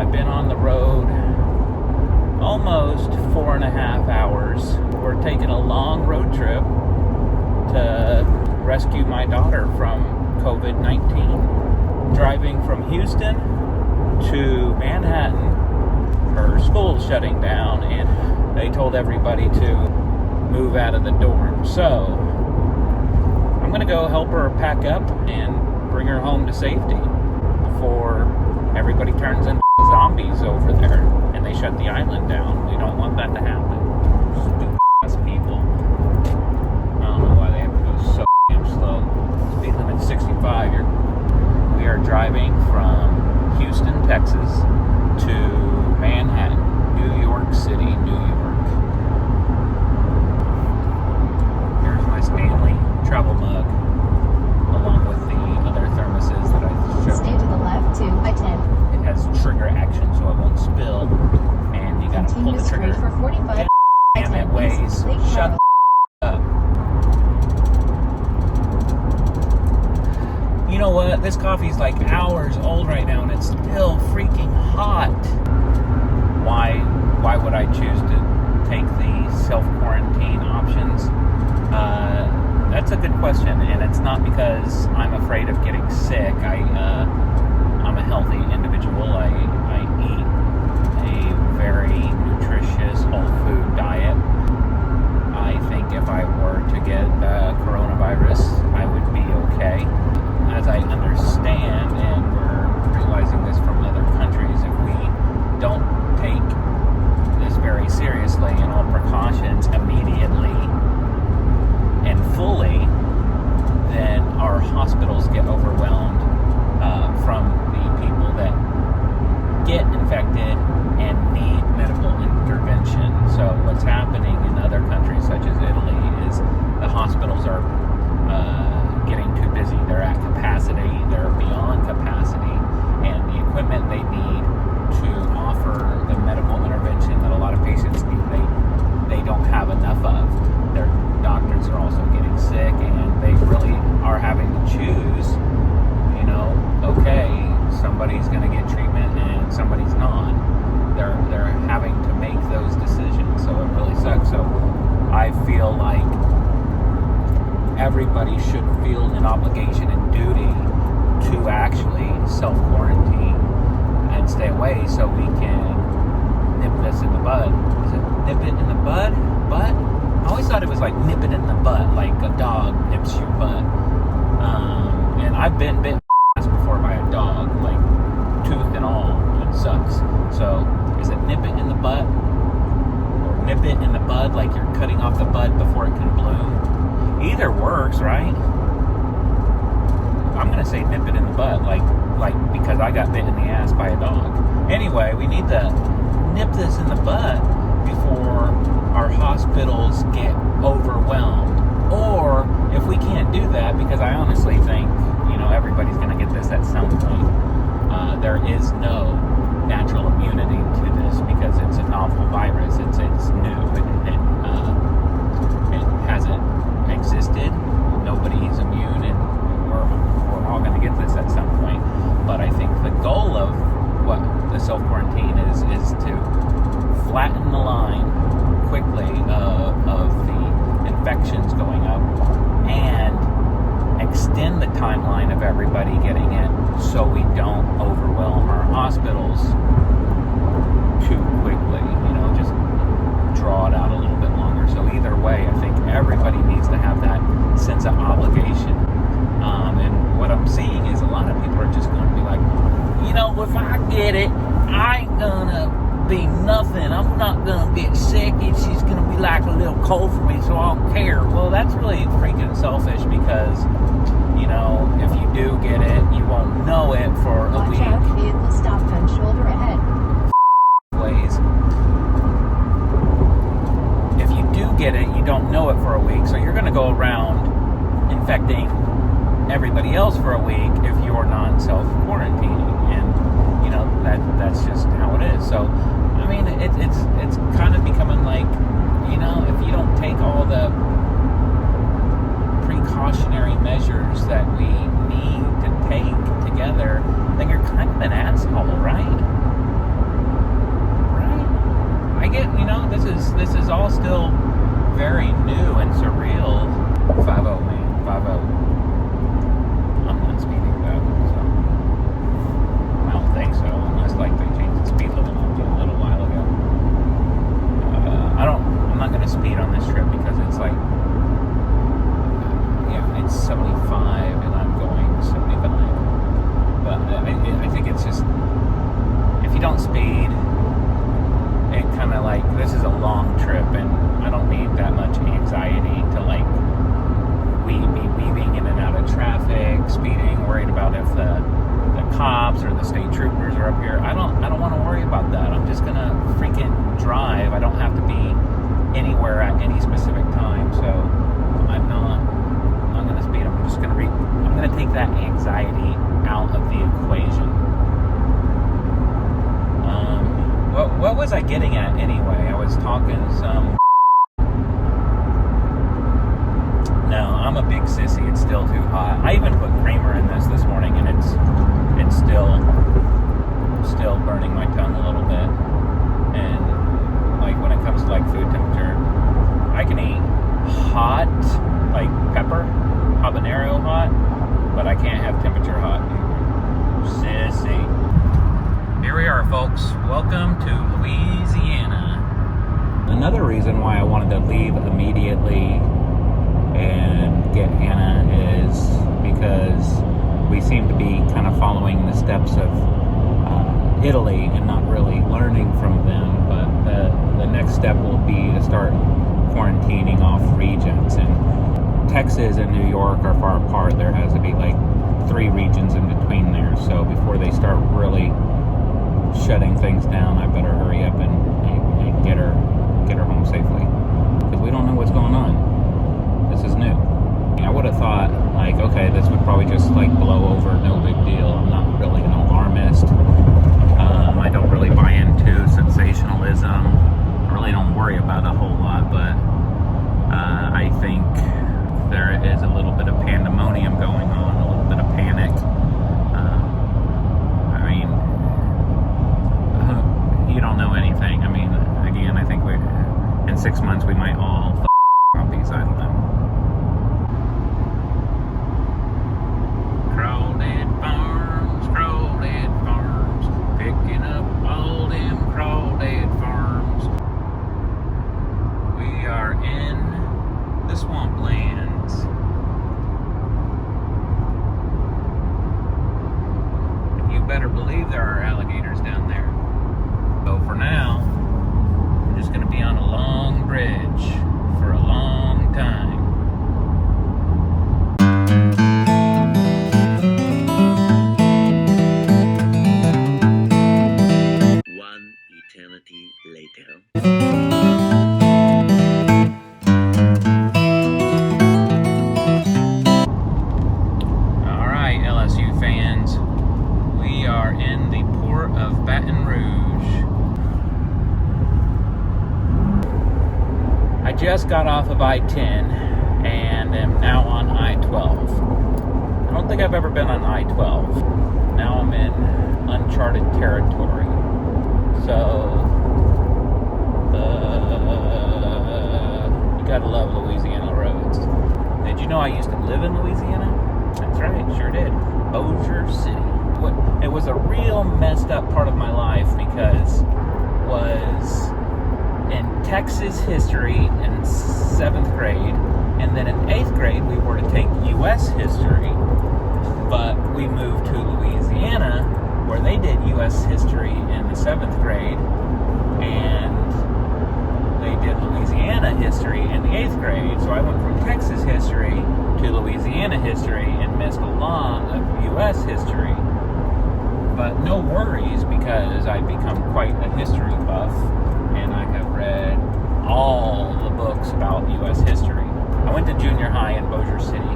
I've been on the road almost 4.5 hours. We're taking a long road trip to rescue my daughter from COVID-19. Driving from Houston to Manhatten. Her school's shutting down and they told everybody to move out of the dorm. So I'm going to go help her pack up and bring her home to safety before everybody turns into zombies over there and they shut the island down. We don't want that to happen. Stupid ass people. I don't know why they have to go so damn slow. Speed limit 65. We are driving from Houston, Texas to Manhattan, New York City, New York. Here's my Stanley travel mug, along with the other thermoses that I showed. Stay to the left to I-10. It has trigger action so it won't spill, and you gotta pull the trigger. For 45. Damn it, Waze. Shut up. You know what? This coffee's like hours old right now, and it's still freaking hot. Why would I choose to take the self-quarantine options? That's a good question, and it's not because I'm afraid of getting sick. I'm a healthy individual. I eat a very nutritious whole food diet. I think if I were to get coronavirus, I would be okay. As I understand, and we're realizing this from other countries, if we don't take this very seriously and all precautions immediately and fully, then our hospitals get overwhelmed from the people that get infected and need medical intervention. So what's happening in other countries such as Italy is the hospitals are getting too busy. They're at capacity, they're beyond capacity, and the equipment they need to offer the medical intervention that a lot of patients need, they don't have enough of. Their doctors are also getting sick, and they really are having to choose, okay, somebody's going to get treatment and somebody's not. They're having to make those decisions, so it really sucks. So I feel like everybody should feel an obligation and duty to actually self-quarantine and stay away so we can nip this in the bud. Is it nip it in the bud? Butt? I always thought it was like nip it in the butt, like a dog nips your butt. And I've been bit before by a dog, like tooth and all. It sucks. So is it nip it in the butt? Or nip it in the bud, like you're cutting off the bud before it can bloom? Either works, right? I'm gonna say nip it in the butt, like because I got bit in the ass by a dog. Anyway, we need to nip this in the butt before our hospitals get overwhelmed. Or if we can't do that, because I honestly think, everybody's gonna get this at some point. There is no natural immunity to this because it's a novel virus. It's new. It hasn't existed. Nobody's immune, and we're all going to get this at some point. But I think the goal of what the self-quarantine is to flatten the line quickly of the infections going up and extend the timeline of everybody getting it so we don't overwhelm our hospitals too quickly. Just draw it out a little bit longer. So either way, I think everybody needs to have that sense of obligation. And what I'm seeing is a lot of people are just going to be like, if I get it, I ain't gonna be nothing. I'm not gonna get sick. It's just gonna be like a little cold for me, so I don't care. Well, that's really freaking selfish because, if you do get it, you won't know it for a week. Watch out, vehicle stopped on shoulder ahead. Ways. If you do get it, you don't know it for a week, so you're going to go around infecting everybody else for a week if you're not self-quarantining, and that's just how it is. So I mean, it's kind of becoming like, if you don't take all the precautionary measures that we need to take together, then you're kind of an asshole, right? the state troopers are up here. I don't want to worry about that. I'm just gonna freaking drive. I don't have to be anywhere at any specific time. So I'm not gonna speed. I'm just gonna I'm gonna take that anxiety out of the equation. What was I getting at anyway? I was talking some. No, I'm a big sissy. It's still too hot. I even put creamer in this morning, and it's still burning my tongue a little bit. And like when it comes to like food temperature, I can eat hot, like pepper, habanero hot, but I can't have temperature hot. Sissy. Here we are, folks. Welcome to Louisiana. Another reason why I wanted to leave immediately and get Hannah is because we seem to be kind of following the steps of Italy and not really learning from them, but the next step will be to start quarantining off regions. And Texas and New York are far apart. There has to be like 3 regions in between there, so before they start really shutting things down, I better hurry up and get her home safely, because we don't know what's going on. This is new. I would have thought, like, okay, this would probably just like blow over, no big deal. I'm not really an alarmist. I don't really buy into sensationalism. I really don't worry about a whole lot, but I think there is a little bit of pandemonium going on, a little bit of panic. I mean, you don't know anything. I mean, again, I think in 6 months we might all off these, I don't know. Crawdad farms, picking up all them crawdad farms. We are in the swamplands. You better believe there are alligators down there. So for now, we're just going to be on a long bridge for a long time. One eternity later. All right, LSU fans, we are in the port of Baton Rouge. I just got off of I-10 and am now on I-12. I don't think I've ever been on I-12. Now I'm in uncharted territory. So, you gotta love Louisiana roads. Did you know I used to live in Louisiana? That's right, sure did. Bossier City. It was a real messed up part of my life because was in Texas history in 7th grade, and then in 8th grade we were to take U.S. history, but we moved to Louisiana where they did U.S. history in the 7th grade, and they did Louisiana history in the 8th grade. So I went from Texas history to Louisiana history and missed a lot of U.S. history. But no worries, because I've become quite a history buff, and I have read all the books about U.S. history. I went to junior high in Bossier City,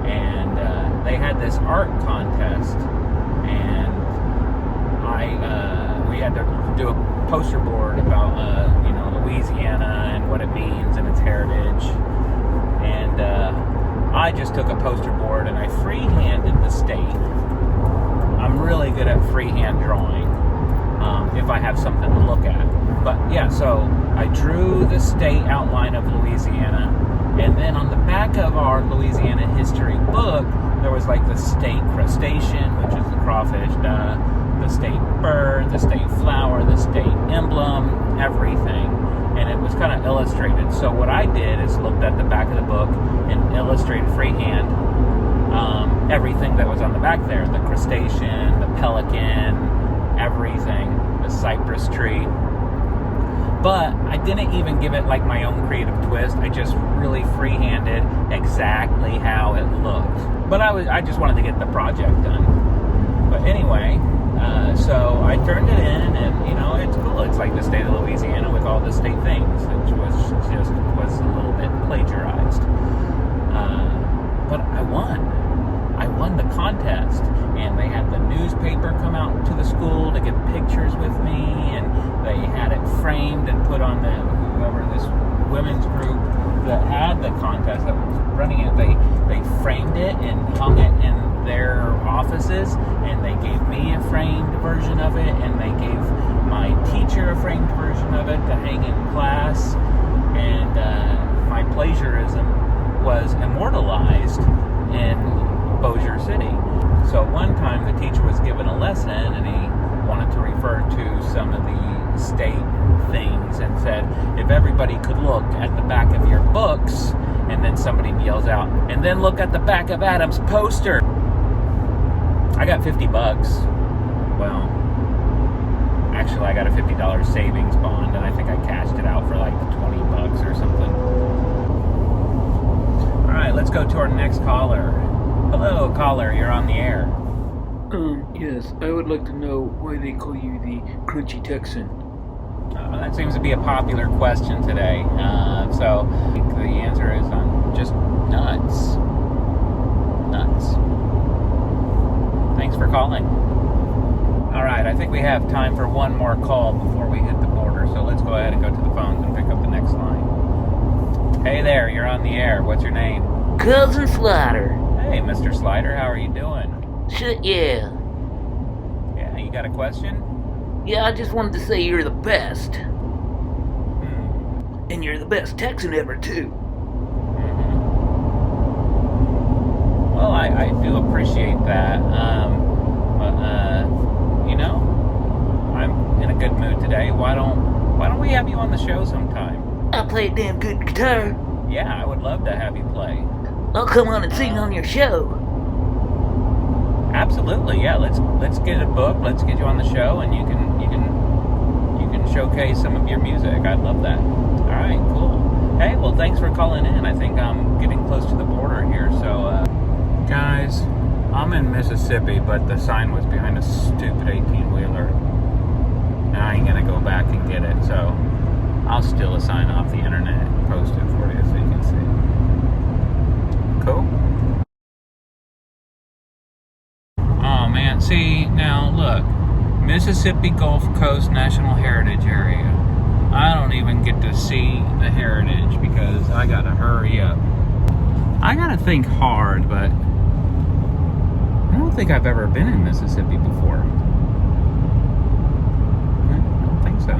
and they had this art contest, and we had to do a poster board about Louisiana and what it means and its heritage. And I just took a poster board and I freehanded the state. I'm really good at freehand drawing if I have something to look at. But yeah, so I drew the state outline of Louisiana, and then on the back of our Louisiana history book, there was like the state crustacean, which is the crawfish, the state bird, the state flower, the state emblem, everything. And it was kind of illustrated. So what I did is looked at the back of the book and illustrated freehand everything that was on the back there. The crustacean, the pelican, everything, the cypress tree. But I didn't even give it like my own creative twist. I just really freehanded exactly how it looked. But I just wanted to get the project done. But anyway, so I turned it in, and you know, it's cool. It's like the state of Louisiana with all the state things, which was a little bit plagiarized. But I won. I won the contest, and they had the newspaper come out to the school to get pictures with me, and they had it framed and put on this women's group that had the contest that was running it. They framed it and hung it in their offices, and they gave me a framed version of it, and they gave my teacher a framed version of it to hang in class, and my plagiarism was immortalized in Bossier City. So one time the teacher was given a lesson, and he wanted to refer to some of the state things and said, if everybody could look at the back of your books, and then somebody yells out, and then look at the back of Adam's poster. I got $50. Well, actually I got a $50 savings bond, and I think I cashed it out for like $20 or something. Alright, let's go to our next caller. Hello, caller, you're on the air. Yes, I would like to know why they call you the Crunchy Texan. That seems to be a popular question today. So the answer is I'm just nuts. Nuts. Thanks for calling. Alright, I think we have time for one more call before we hit the border. So let's go ahead and go to the phones and pick up the next line. Hey there, you're on the air. What's your name? Cousin Slider. Hey, Mr. Slider, how are you doing? Shit, yeah. Yeah, you got a question? Yeah, I just wanted to say you're the best. And you're the best Texan ever, too. Well, I do appreciate that. You know, I'm in a good mood today. Why don't we have you on the show sometime? I play a damn good guitar. Yeah, I would love to have you play. I'll come on and sing on your show. Absolutely, yeah. Let's get a book. Let's get you on the show, and you can showcase some of your music. I'd love that. All right, cool. Hey, well, thanks for calling in. I think I'm getting close to the border here. So, guys, I'm in Mississippi, but the sign was behind a stupid 18-wheeler. And I ain't gonna go back and get it. So I'll steal a sign off the internet and post it for you so you can see. Cool. Oh man, see, now look, Mississippi Gulf Coast National Heritage Area. I don't even get to see the heritage because I gotta hurry up. I gotta think hard, but I don't think I've ever been in Mississippi before. I don't think so.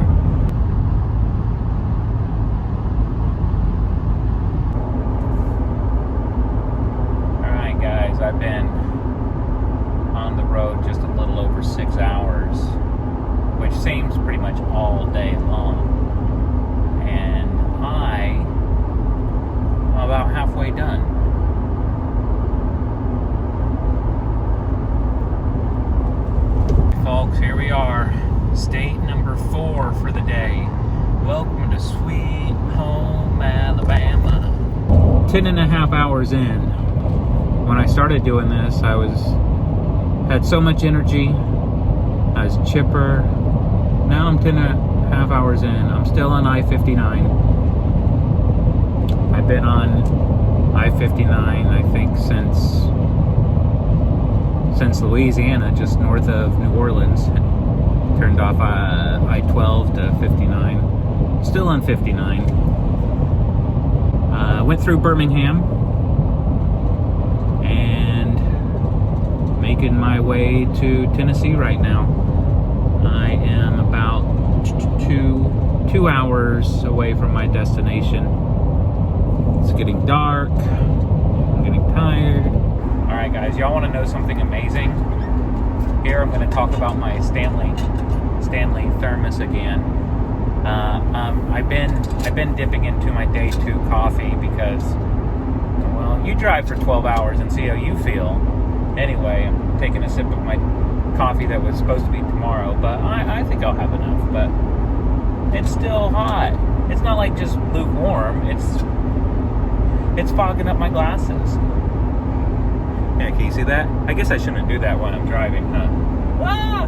Alright guys, I've been on the road just a little over 6 hours, which seems pretty much all day long. And I'm about halfway done. Folks, here we are, state number 4 for the day. Welcome to sweet home Alabama. 10 and a half hours in. When I started doing this, I had so much energy. I was chipper. Now I'm 10 and a half hours in. I'm still on I-59. I've been on I-59, I think, since Louisiana, just north of New Orleans. Turned off I-12 to 59. Still on 59. Went through Birmingham and making my way to Tennessee right now. I am about two hours away from my destination. It's getting dark. I'm getting tired. Alright guys, y'all want to know something amazing? Here I'm going to talk about my Stanley thermos again. I've been dipping into my day 2 coffee because, well, you drive for 12 hours and see how you feel. Anyway, I'm taking a sip of my coffee that was supposed to be tomorrow, but I think I'll have enough. But it's still hot. It's not like just lukewarm. It's fogging up my glasses. Yeah, can you see that? I guess I shouldn't do that when I'm driving, huh? Ah!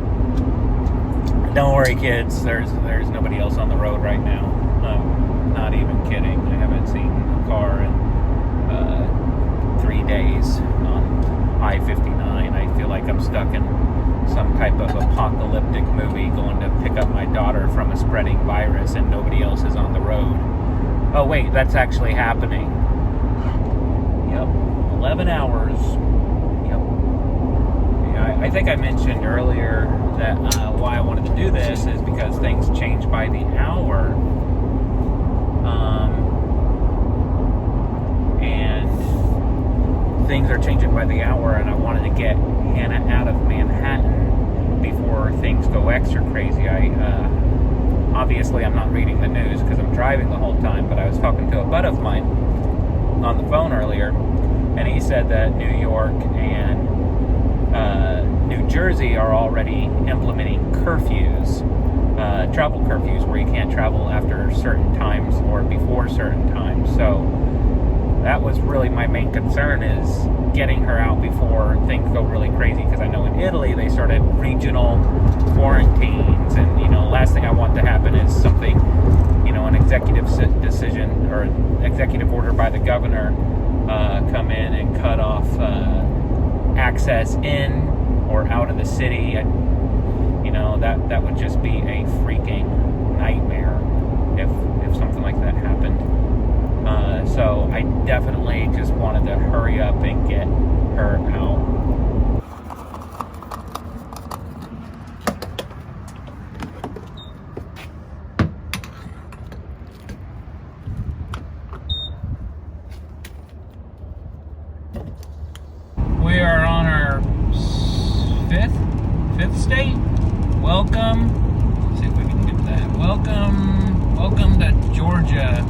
Don't worry, kids. There's nobody else on the road right now. I'm not even kidding. I haven't seen a car in 3 days on I-59. I feel like I'm stuck in some type of apocalyptic movie going to pick up my daughter from a spreading virus and nobody else is on the road. Oh, wait, that's actually happening. Yep, 11 hours. Yep. Yeah, I think I mentioned earlier that why I wanted to do this is because things change by the hour. And things are changing by the hour, and I wanted to get Hannah out of Manhattan before things go extra crazy. Obviously I'm not reading the news because I'm driving the whole time, but I was talking to a bud of mine on the phone earlier, and he said that New York and New Jersey are already implementing curfews, travel curfews, where you can't travel after certain times or before certain times. So that was really my main concern, is getting her out before things go really crazy, because I know in Italy they started regional quarantines, and last thing I want to happen is something, an executive decision or executive order by the governor come in and cut off access in or out of the city. That would just be a freaking nightmare if something like that happened. So I definitely just wanted to hurry up and get her out. We are on our fifth state. Welcome. Let's see if we can get that. Welcome to Georgia.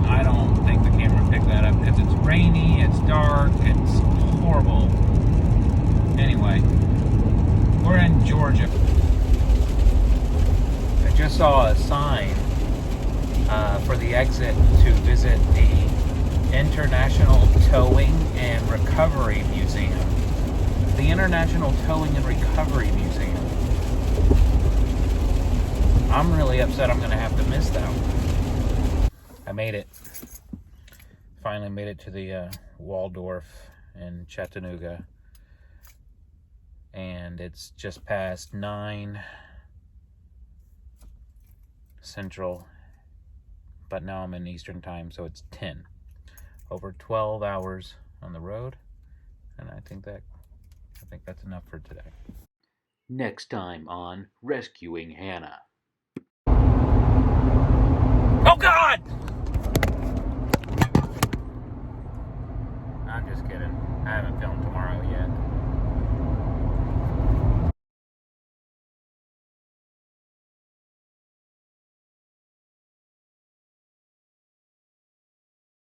I don't think the camera picked that up because it's rainy, it's dark, it's horrible. Anyway, we're in Georgia. I just saw a sign for the exit to visit the International Towing and Recovery Museum. The International Towing and Recovery Museum. I'm really upset I'm going to have to miss that one. I made it. Finally made it to the Waldorf in Chattanooga. And it's just past 9 Central. But now I'm in Eastern Time, so it's 10. Over 12 hours on the road. And I think that's enough for today. Next time on Rescuing Hannah. Oh God! I'm just kidding. I haven't filmed tomorrow yet.